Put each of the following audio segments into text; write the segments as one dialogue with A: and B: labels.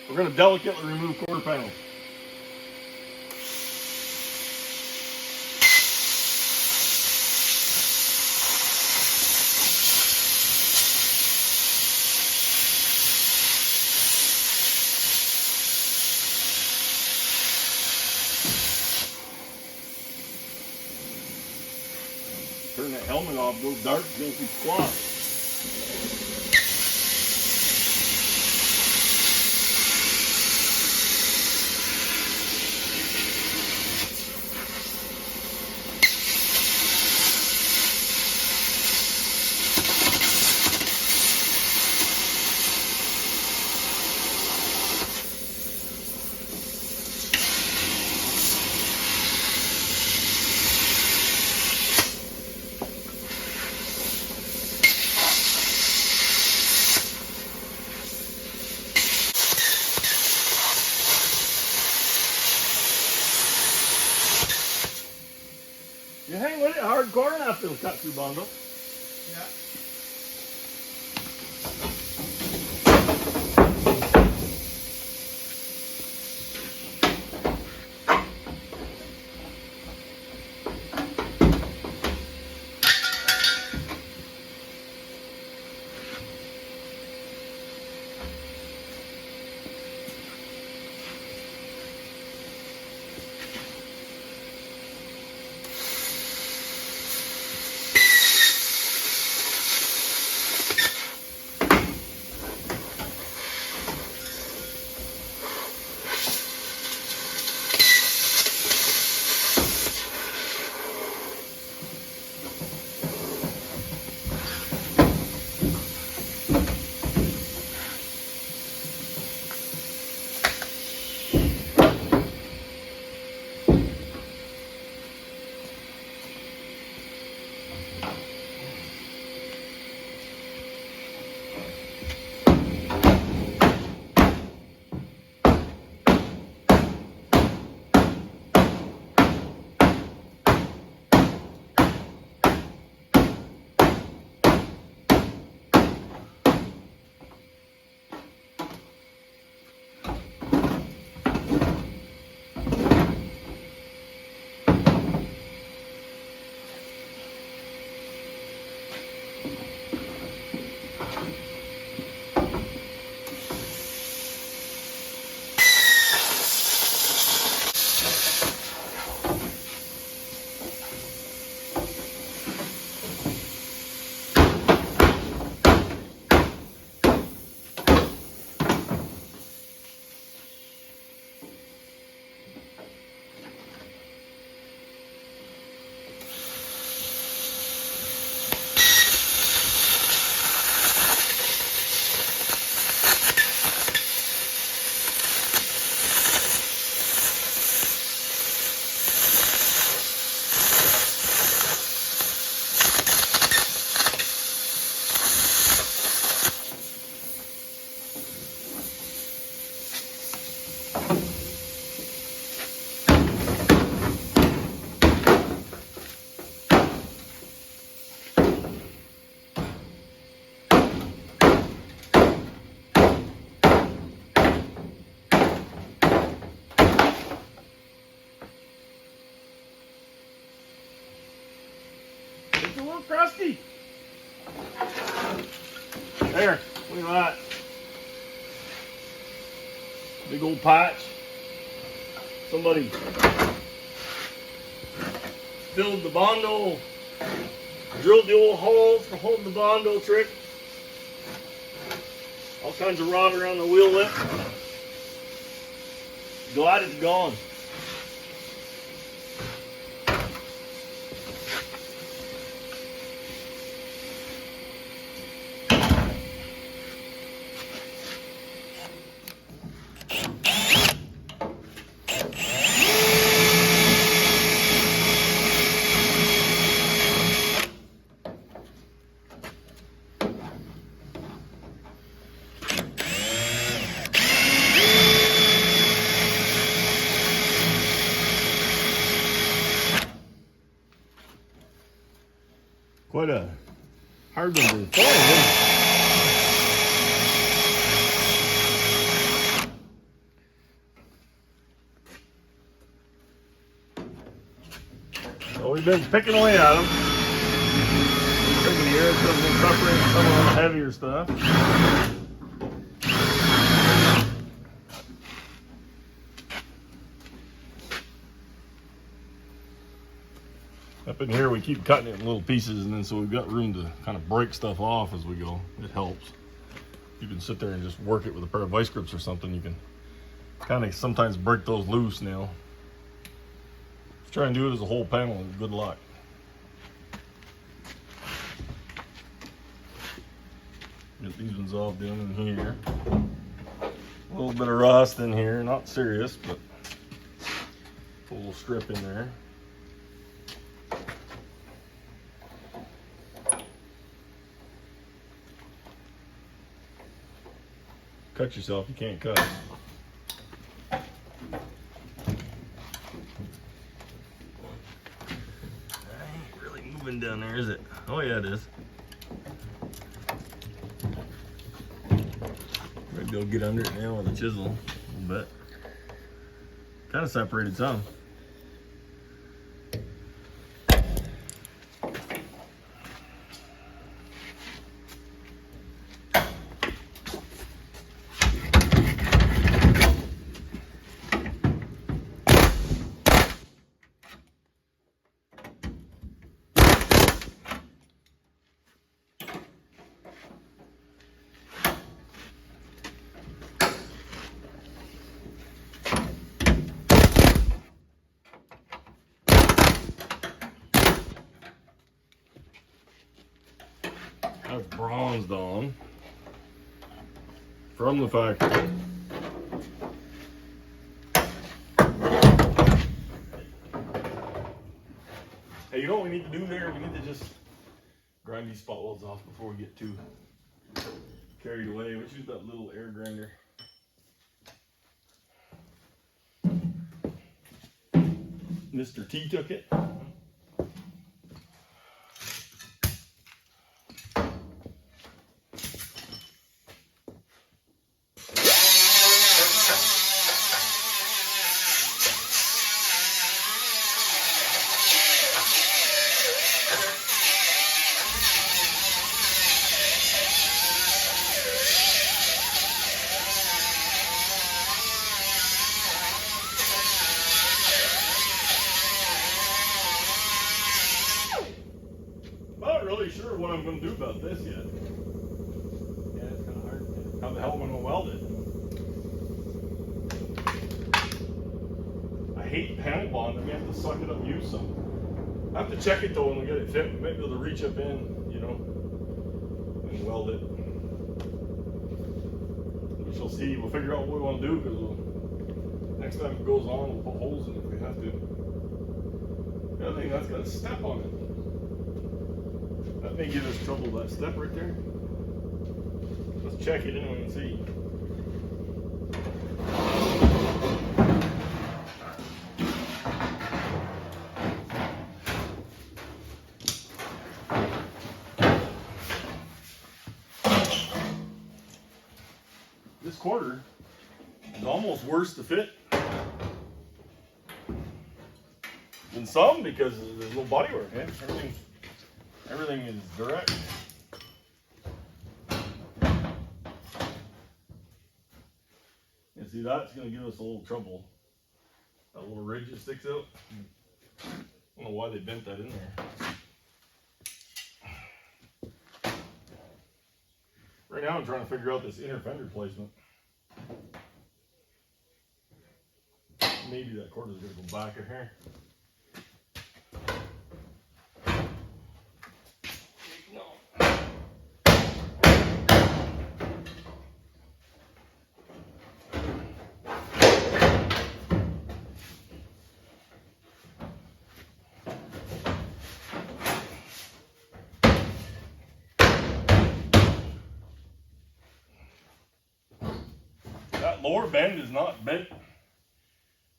A: We're going to delicately remove quarter panels. Turn that helmet off, those darts going to be squat. You hang with it hardcore enough, it'll cut through bundle.
B: Yeah.
A: It's a little crusty. There, look at that. Big old patch. Somebody filled the bondo, drilled the old holes for holding the bondo trick. All kinds of rot around the wheel lip. Glad it's gone. Quite a hard one to find, isn't it? So we've been picking away at them. Taking the air comes and separating some of the heavier stuff. Up in here we keep cutting it in little pieces, and then so we've got room to kind of break stuff off as we go. It helps. You can sit there and just work it with a pair of vice grips or something. You can kind of sometimes break those loose now. Try and do it as a whole panel and good luck. Get these ones all down in here. A little bit of rust in here, not serious, but put a little strip in there. Cut yourself, you can't cut. Down there, is it? Oh yeah, it is. Maybe go get under it now with a chisel a little bit. Kind of separated some. That's bronzed on from the factory. Hey, you know what we need to do there? We need to just grind these spot welds off before we get too carried away. Let's use that little air grinder. Mr. T took it. Really sure what I'm going to do about this yet. Yeah, it's kind of hard. How the hell am I going to weld it? I hate panel bond. I have to suck it up and use some. I have to check it though when we get it fit. Maybe be able to reach up in, you know, and weld it. We shall see. We'll figure out what we want to do because next time it goes on, we'll put holes in it if we have to. The other thing, that's got a step on it. That may give us trouble, that step right there. Let's check it anyway and see. This quarter is almost worse to fit than some because there's no body work. Yeah? Everything is direct. And see, that's going to give us a little trouble. That little ridge that sticks out. I don't know why they bent that in there. Right now I'm trying to figure out this inner fender placement. Maybe that cord is going to go back in here. That lower bend is not bent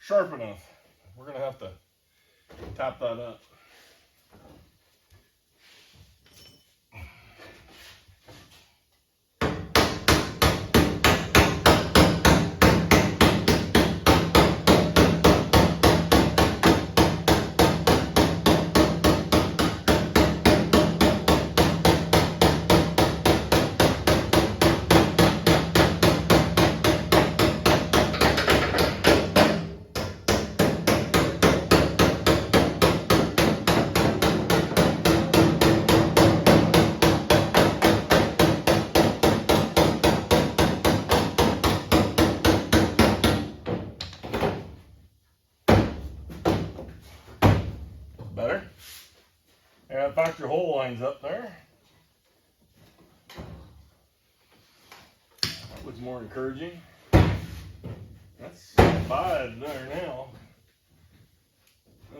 A: sharp enough. We're going to have to tap that up. your hole lines up there. That looks more encouraging. That's 5 there now.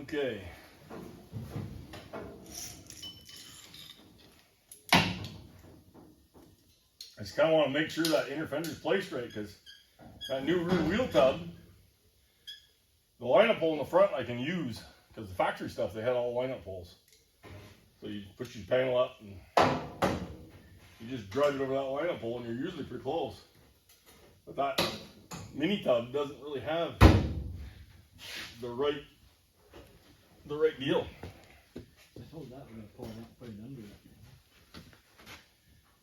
A: Okay. I just kind of want to make sure that inner fender's placed right, because that new rear wheel tub, the lineup hole in the front I can use, because the factory stuff, they had all lineup holes. So you push your panel up and you just drive it over that lineup hole and you're usually pretty close. But that mini tub doesn't really have the right deal.
B: I told that we're gonna pull it out and put it under it.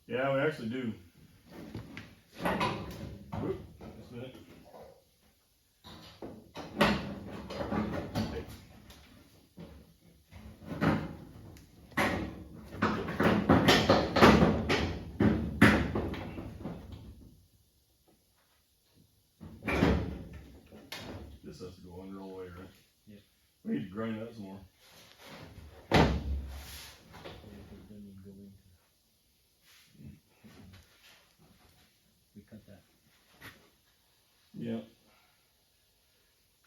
A: Yeah, we actually do. Oop, just a minute. Hey. This has to go under all the way, right?
B: Yeah.
A: We need to grind that some more.
B: We cut that.
A: Yeah.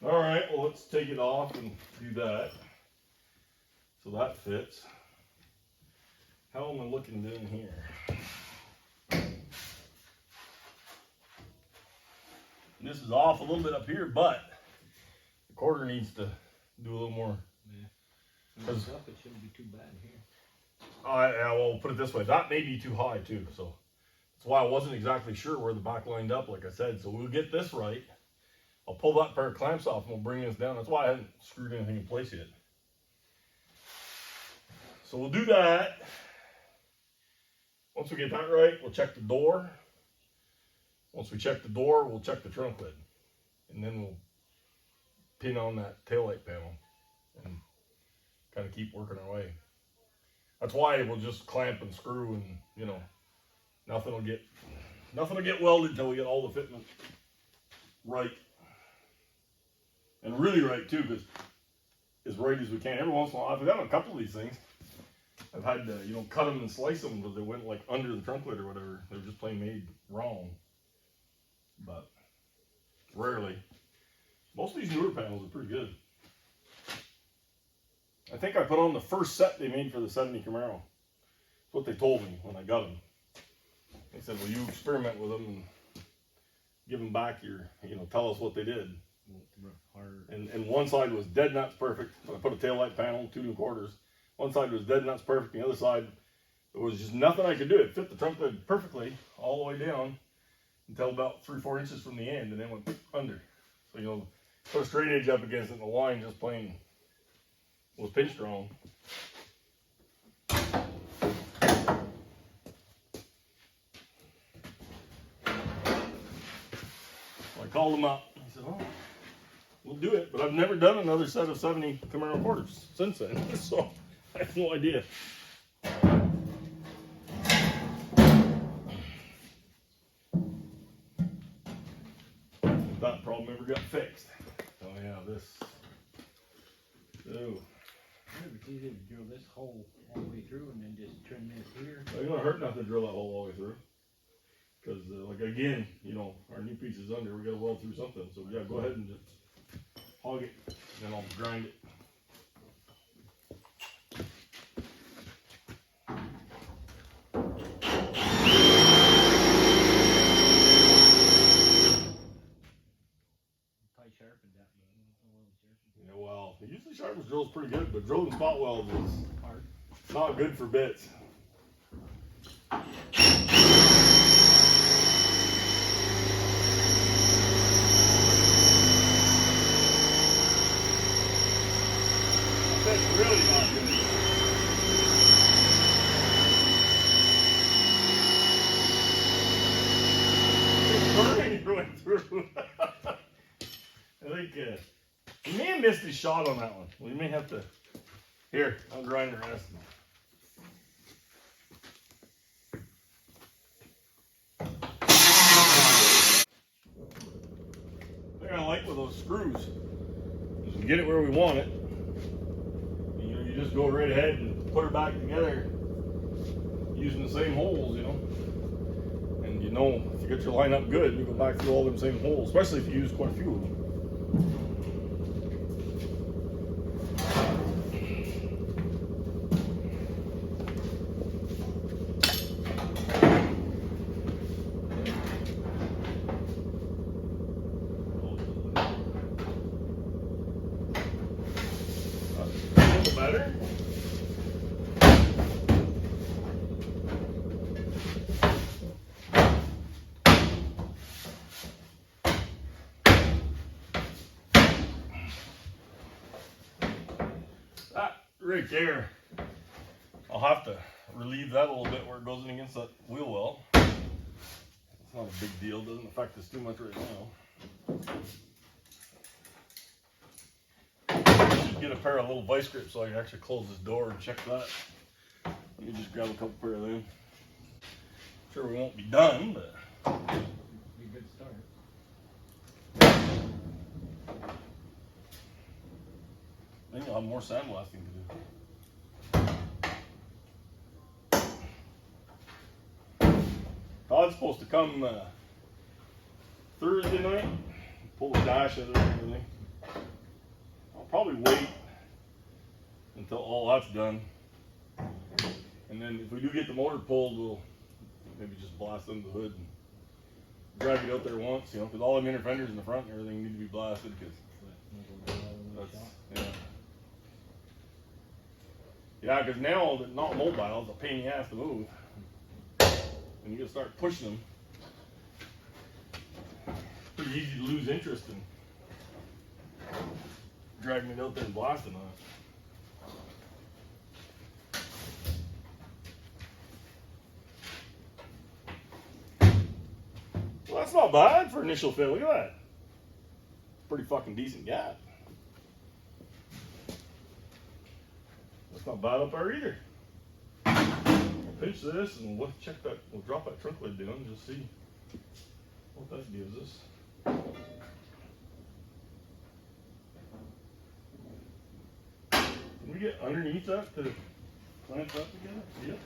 A: All right, well, let's take it off and do that. So that fits. How am I looking down here? This is off a little bit up here, but the quarter needs to do a little more.
B: Yeah. It shouldn't be too bad here.
A: Yeah, well, put it this way, that may be too high too, so that's why I wasn't exactly sure where the back lined up, like I said. So we'll get this right. I'll pull that pair of clamps off and we'll bring this down. That's why I haven't screwed anything in place yet. So we'll do that. Once we get that right, we'll check the door. Once we check the door, we'll check the trunk lid. And then we'll pin on that taillight panel and kind of keep working our way. That's why we'll just clamp and screw, and you know, nothing will get welded until we get all the fitment right. And really right too, because as right as we can. Every once in a while, I've done a couple of these things. I've had to, you know, cut them and slice them because they went like under the trunk lid or whatever. They were just plain made wrong. But rarely. Most of these newer panels are pretty good. I think I put on the first set they made for the 70 Camaro. That's what they told me when I got them. They said, well, you experiment with them and give them back your, you know, tell us what they did. And one side was dead nuts perfect. So I put a taillight panel, 2 2/4. One side was dead nuts perfect. The other side, there was just nothing I could do. It fit the trunk lid perfectly all the way down until about 3-4 inches from the end, and then went under. So, you know, put a straight edge up against it, and the line just plain was pinched wrong. So I called him up. He said, oh, we'll do it, but I've never done another set of 70 Camaro quarters since then, so I have no idea. If that problem ever got fixed. Oh yeah, this. Oh.
B: It's easy to drill this hole all the way through and then just trim this here.
A: It's not hurt nothing to drill that hole all the way through. Because, like, again, you know, our new piece is under, we got to weld through something. So, yeah, go ahead and just hog it, then I'll grind it. Yeah, well, it usually sharpens drills pretty good, but drilling spot welds is hard. Not good for bits. That's really not good. It's burning your way through. I think you may have missed his shot on that one. We may have to. Here, I'll grind the rest. The thing I like with those screws is we get it where we want it. You know, you just go right ahead and put her back together using the same holes, you know. And you know, if you get your line up good, you go back through all them same holes, especially if you use quite a few of them. A little better. That right there, I'll have to relieve that a little bit where it goes in against that wheel well. It's not a big deal, doesn't affect us too much right now. Should get a pair of little vice grips so I can actually close this door and check that. Let me just grab a couple pair of them. Sure, we won't be done, but
B: Be a good start.
A: then you'll have more sandblasting to do. Todd's supposed to come Thursday night, pull the dash out of it and everything. I'll probably wait until all that's done. And then if we do get the motor pulled, we'll maybe just blast under the hood and drag it out there once, you know, because all them inner fenders in the front and everything need to be blasted. Because yeah, because now they're not mobile, it's a pain in the ass to move. And you gotta start pushing them. Pretty easy to lose interest in dragging it out there and blasting on it. Well, that's not bad for initial fit. Look at that. Pretty fucking decent gap. That's not bad up there either. I'll pinch this and we'll check that. We'll drop that trunk lid down and just see what that gives us. Can we get underneath that to clamp that together? Yep.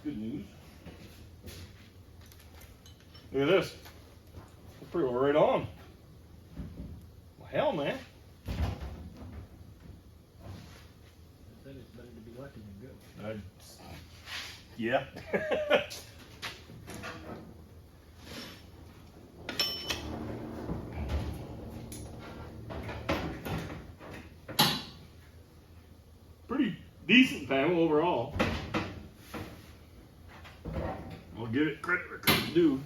A: Good news. Look at this. That's pretty well right on. Well, hell, man.
B: I said it's better to be lucky than good.
A: Yeah. Pretty decent panel overall. I'll give it credit where credit's due.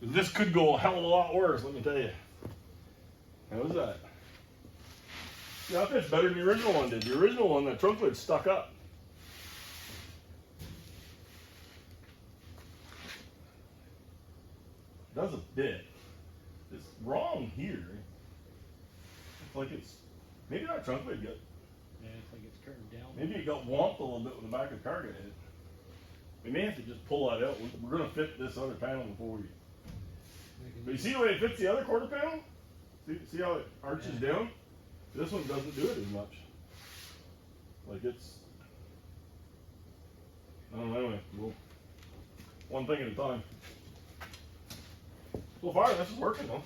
A: This could go a hell of a lot worse, let me tell you. How's that? Yeah, I think it's better than the original one did. The original one, the trunk lid stuck up. Does a bit. It's wrong here. It's like it's, maybe that trunk lid got,
B: Yeah, it's like it's curved down.
A: maybe it got whomped a little bit when the back of the car got hit. We may have to just pull that out. We're going to fit this other panel before we. But you see the way it fits the other quarter panel? See how it arches down? This one doesn't do it as much. Like it's, I don't know, anyway, one thing at a time. So far, this is working though.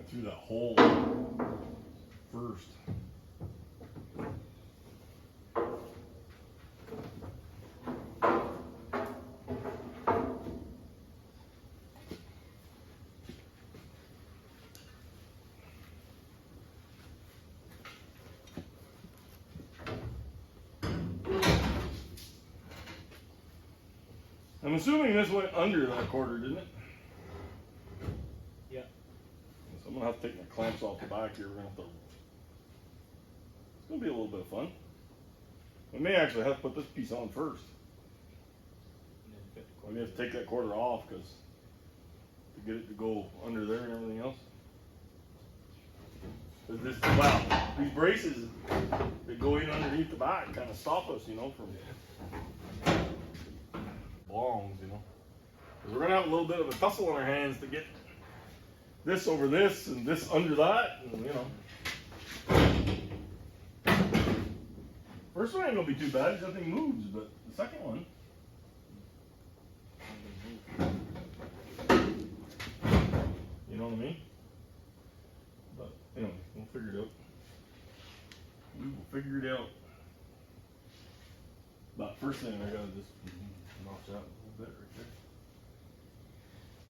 A: Through that hole first. I'm assuming this went under that quarter, didn't it?
B: Yeah.
A: So I'm gonna have to take my clamps off the back here. We're gonna have to. It's gonna be a little bit of fun. We may actually have to put this piece on first. We have to take that quarter off because to get it to go under there and everything else. Wow, these braces that go in underneath the back kind of stop us, you know, from longs, you know. 'Cause we're gonna have a little bit of a tussle on our hands to get this over this and this under that, and you know. First one ain't gonna be too bad, because that thing moves, but the second one. You know what I mean? But anyway, we'll figure it out. We will figure it out. But first thing I gotta just notch out a little bit right there.